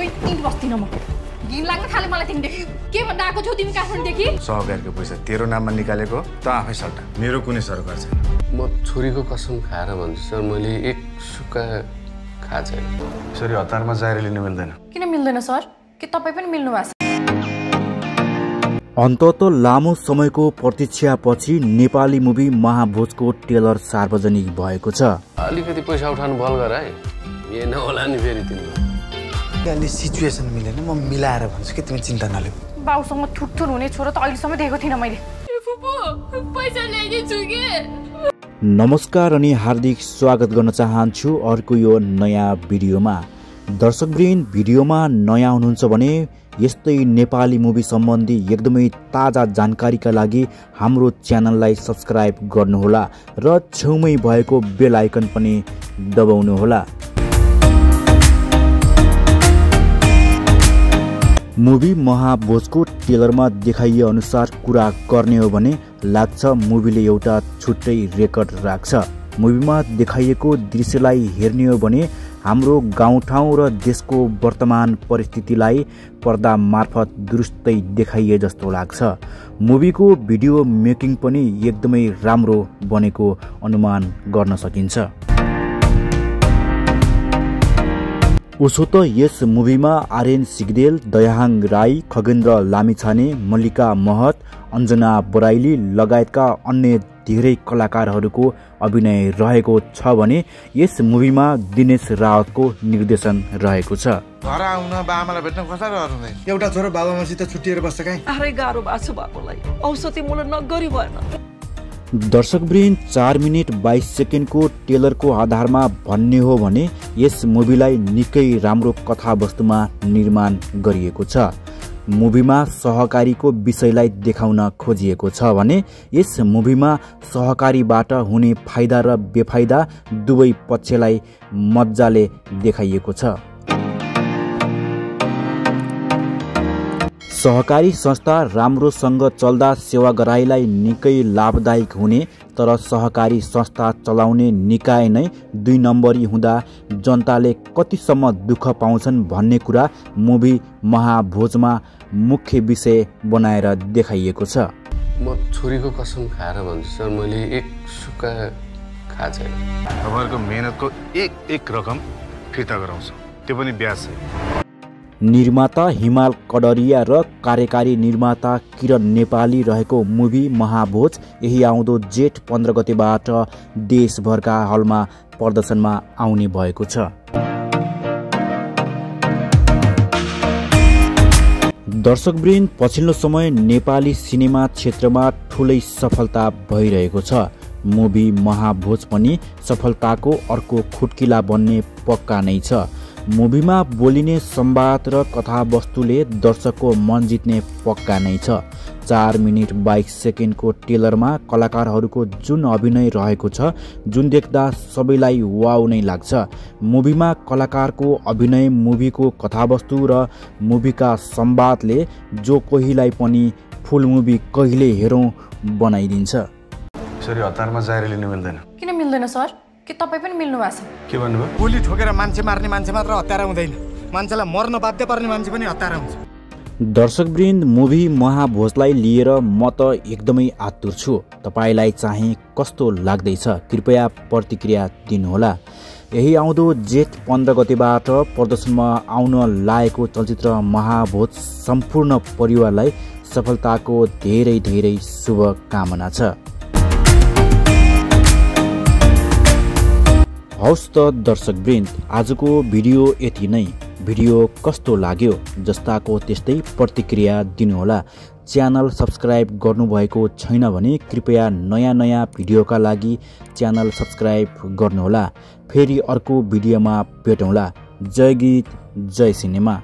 गई ती बस्दिन म घिन लाग्न थाले मलाई तिमीदेखि के भन्दा आएको छौ तिमी काठमाडौँदेखि सहकारीको पैसा तेरो नाममा निकालेको त आफै सल्टा मेरो कुनै सरकार छैन म छोरीको कसम खाएर भन्छु सर मैले एक सुक्का खा छैन यसरी हतारमा जाहेर लिनु मिल्दैन किन मिल्दैन सर के तपाईँ पनि मिल्नु भएको छ अन्तत लामो समयको प्रतीक्षापछि नेपाली मुभी महाभोजको ट्रेलर सार्वजनिक भएको छ। अलिकति पैसा उठाउनु बल गर है ए नहोला नि फेरि तिम्रो अलि सिचुएसन मिलेन म मिलाएर भन्छु के तिमी चिन्ता नलिऊ बाउसँग थुरथुर हुने छोरा त अहिलेसम्म देखेको थिइनँ मैले पैसा ल्याइदिन्छु के नमस्कार अनि हार्दिक स्वागत गर्न चाहन्छु अर्को यो नयाँ भिडियोमा। दर्शकवृन्द भिडियोमा नयाँ हुनुहुन्छ भने यस्तै नेपाली मुभी सम्बन्धी एकदमै ताजा जानकारीका लागि हाम्रो च्यानललाई सब्स्क्राइब गर्नुहोला र छेउमै भएको बेल आइकन पनि दबाउनुहोला। मुभी महाभोजको ट्रेलरमा देखाइए अनुसार कुरा गर्ने हो भने लाग्छ मुभीले एउटा छुट्टै रेकर्ड राख्छ। मुभीमा देखाइएको दृश्यलाई हेर्ने हो भने हाम्रो गाउँठाउँ र देशको वर्तमान परिस्थितिलाई पर्दा मार्फत दुरुस्तै देखाइए जस्तो लाग्छ। मुभीको भिडियो मेकिङ पनि एकदमै राम्रो बनेको अनुमान गर्न सकिन्छ। उसो त यस मुभीमा आर्यन सिग्देल, दयाहाङ राई, खगेन्द्र लामिछाने, मल्लिका महत, अञ्जना बराइली लगायतका अन्य धेरै कलाकारहरूको अभिनय रहेको छ भने यस मुभीमा दिनेश रावतको निर्देशन रहेको छ। घर आउन बाबालाई भेट्न कसरी हराउँदै एउटा छोरो बाबामासित छुट्टिएर बस्छ काई आरै गाह्रो भएको छ बाबुलाई औषधि मूल्य नगरी भएन। दर्शकवृन्द 4 मिनेट 22 सेकेन्डको ट्रेलरको आधारमा भन्ने हो भने यस मुभीलाई निकै राम्रो कथावस्तुमा निर्माण गरिएको छ। मुभीमा सहकारीको विषयलाई देखाउन खोजिएको छ भने यस मुभीमा सहकारीबाट हुने फाइदा र बेफाइदा दुवै पक्षलाई मजाले देखाइएको छ। सहकारी संस्था राम्रोसँग चल्दा सेवाग्राहीलाई निकै लाभदायक हुने तर सहकारी संस्था चलाउने निकाय नै 2 नम्बरी हुँदा जनताले कतिसम्म दुःख पाउँछन् भन्ने कुरा मुभी महाभोजमा मुख्य विषय बनाएर देखाइएको छ। म छोरीको कसम खाएर भन्छु सर मैले एक सुक्का खा छैन तपाईँहरूको मेहनतको एक रकम फिर्ता गराउँछ त्यो पनि ब्याज सहित। निर्माता हिमाल कडरिया र कार्यकारी निर्माता किरण नेपाली रहेको मुभी महाभोज यही आउँदो जेठ 15 गतेबाट देशभरका हलमा प्रदर्शनमा आउने भएको छ। दर्शकवृन्द पछिल्लो समय नेपाली सिनेमा क्षेत्रमा ठुलै सफलता भइरहेको छ। मुभी महाभोज पनि सफलताको अर्को खुट्किला बन्ने पक्का नै छ। मुभीमा बोलिने संवाद र कथावस्तुले दर्शकको मन जित्ने पक्का नै छ। 4 मिनेट 22 सेकेन्डको ट्रेलरमा कलाकारहरूको जुन अभिनय रहेको छ जुन देख्दा सबैलाई वाउ नै लाग्छ। मुभीमा कलाकारको अभिनय, मुभीको कथावस्तु र मुभीका संवादले जो कोहीलाई पनि फुल मुभी कहिले हेरौँ बनाइदिन्छ। यसरी हतारमा जाहेर लिनु मिल्दैन किन मिल्दैन सर के तपाईँ पनि मिल्नु भएको छ के भन्नुभयो गोली ठोकेर मान्छे मार्ने मान्छे मात्र हत्यारा हुँदैन मान्छेलाई मर्न बाध्य पार्ने मान्छे पनि हत्यारा हुन्छ। दर्शकवृन्द मुभी महाभोजलाई लिएर म त एकदमै आतुर छु। तपाईलाई चाहिँ कस्तो लाग्दैछ कृपया प्रतिक्रिया दिनुहोला। यही आउँदो जेठ 15 गतेबाट प्रदर्शनमा आउन लागेको चलचित्र महाभोज सम्पूर्ण परिवारलाई सफलताको धेरै धेरै शुभकामना छ। हौस् त दर्शकवृन्द आजको भिडियो यति नै। भिडियो कस्तो लाग्यो जस्ताको त्यस्तै प्रतिक्रिया दिनुहोला। च्यानल सब्स्क्राइब गर्नुभएको छैन भने कृपया नयाँ भिडियोका लागि च्यानल सब्स्क्राइब गर्नुहोला। फेरि अर्को भिडियोमा भेटौँला। जय गीत जय सिनेमा।